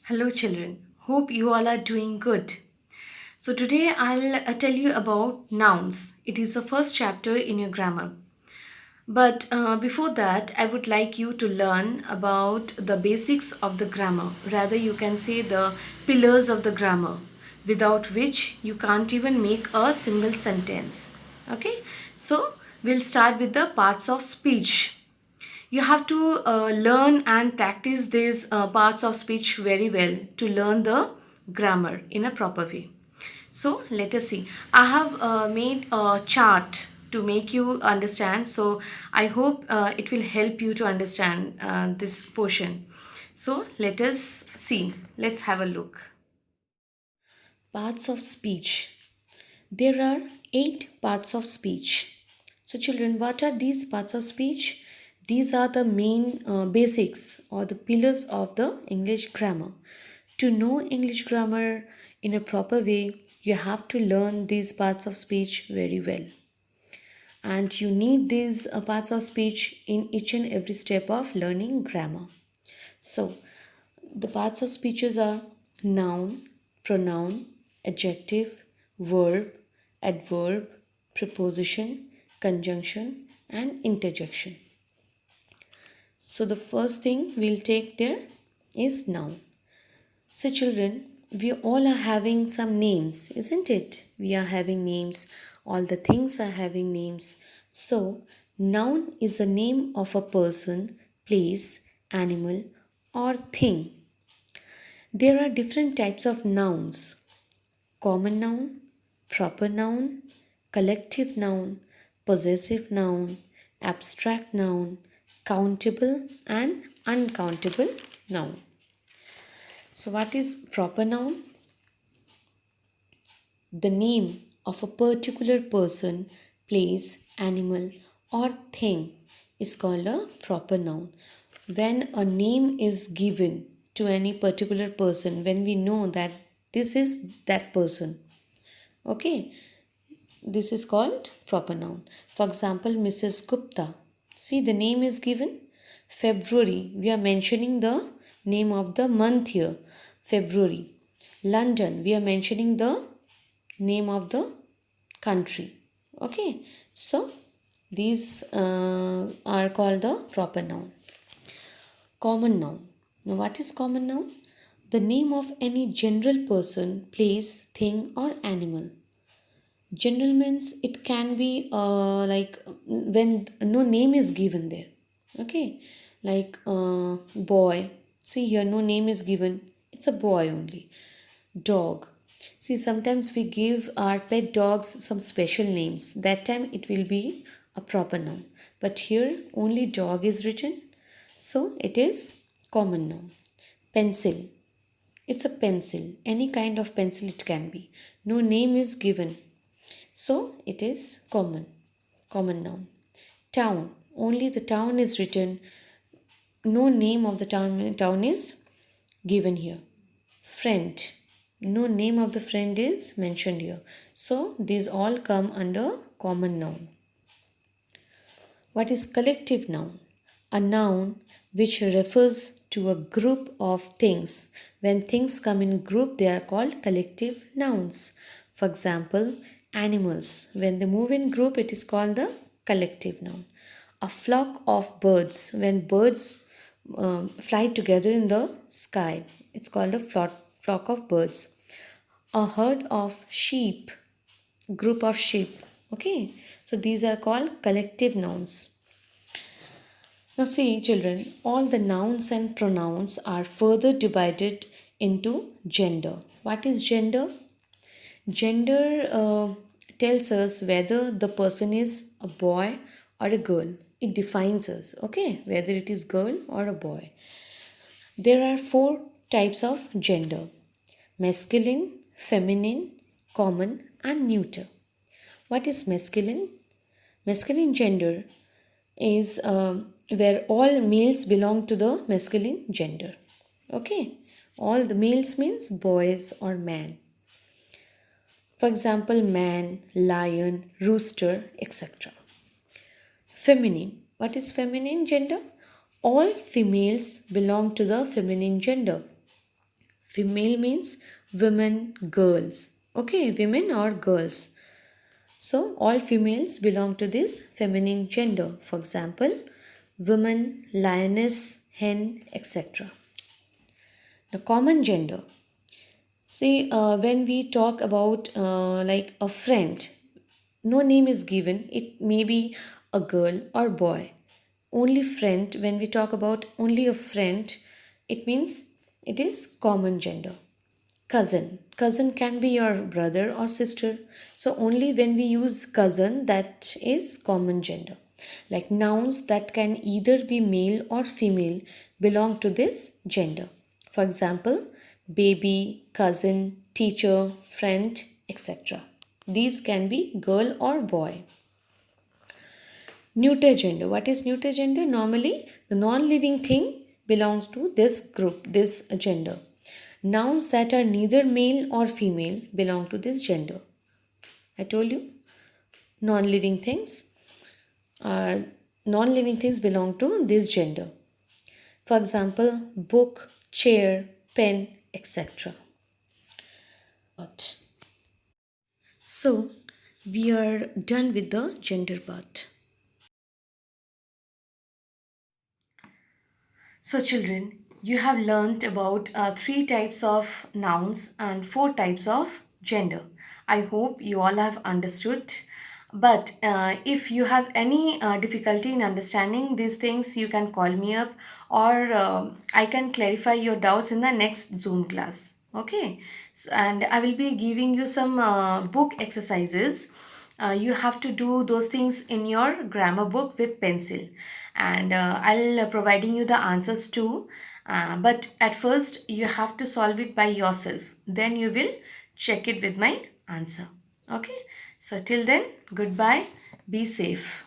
Hello, children. Hope you all are doing good. So, today I'll tell you about nouns. It is the first chapter in your grammar. But before that, I would like you to learn about the basics of the grammar. Rather, you can say the pillars of the grammar, without which you can't even make a single sentence. Okay? So, we'll start with the parts of speech. You have to learn and practice these parts of speech very well to learn the grammar in a proper way. So let us see. I have made a chart to make you understand. So I hope it will help you to understand this portion. So let us see. Let's have a look. Parts of speech. There are 8 parts of speech. So, children, what are these parts of speech? These are the main basics or the pillars of the English grammar. To know English grammar in a proper way, you have to learn these parts of speech very well. And you need these parts of speech in each and every step of learning grammar. So, the parts of speeches are noun, pronoun, adjective, verb, adverb, preposition, conjunction, and interjection. So the first thing we'll take there is noun. So children, we all are having some names, isn't it? We are having names. All the things are having names. So noun is the name of a person, place, animal, or thing. There are different types of nouns: common noun, proper noun, collective noun, possessive noun, abstract noun, countable and uncountable noun. So, what is proper noun? The name of a particular person, place, animal, or thing is called a proper noun. When a name is given to any particular person, when we know that this is that person, okay, this is called proper noun. For example, Mrs. Gupta. See, the name is given February. We are mentioning the name of the month here, February. London. We are mentioning the name of the country. Okay, so these are called the proper noun. Common noun. Now, what is common noun? The name of any general person, place, thing, or animal. General means it can be like when no name is given there. Okay, like boy. See here, no name is given. It's a boy only. Dog. See, sometimes we give our pet dogs some special names. That time it will be a proper noun. But here only dog is written. So it is common noun. Pencil. It's a pencil. Any kind of pencil it can be. No name is given. So it is common noun. Town. Only the town is written. No name of the town is given here. Friend. No name of the friend is mentioned here. So these all come under common noun. What is collective noun? A noun which refers to a group of things. When things come in group, they are called collective nouns. For example, animals. When they move in group, it is called the collective noun. A flock of birds. When birds fly together in the sky, it's called a flock of birds. A herd of sheep, group of sheep. Okay, so these are called collective nouns. Now, see, children, all the nouns and pronouns are further divided into gender. What is gender? Gender tells us whether the person is a boy or a girl. It defines us, okay, whether it is girl or a boy. There are 4 types of gender: masculine, feminine, common, and neuter. What is masculine? Masculine gender is where all males belong to the masculine gender. Okay, all the males means boys or man. For example, man, lion, rooster, etc. Feminine. What is feminine gender? All females belong to the feminine gender. Female means women, girls. Okay, women or girls. So all females belong to this feminine gender. For example, woman, lioness, hen, etc. The common gender. See, when we talk about like a friend, no name is given. It may be a girl or boy. Only friend, when we talk about only a friend, it means it is common gender. Cousin. Cousin can be your brother or sister. So only when we use cousin, that is common gender. Like nouns that can either be male or female belong to this gender. For example, baby, cousin, teacher, friend, etc. These can be girl or boy. Neuter gender. What is neuter gender? Normally, the non-living thing belongs to this group, this gender. Nouns that are neither male or female belong to this gender. I told you, non-living things are non-living things belong to this gender. For example, book, chair, pen, etc. So, we are done with the gender part. So, children, you have learnt about three types of nouns and four types of gender. I hope you all have understood. But if you have any difficulty in understanding these things, you can call me up, or I can clarify your doubts in the next Zoom class. Okay, and I will be giving you some book exercises. You have to do those things in your grammar book with pencil, and I'll providing you the answers too. But at first you have to solve it by yourself. Then you will check it with my answer. Okay. So till then, goodbye. Be safe.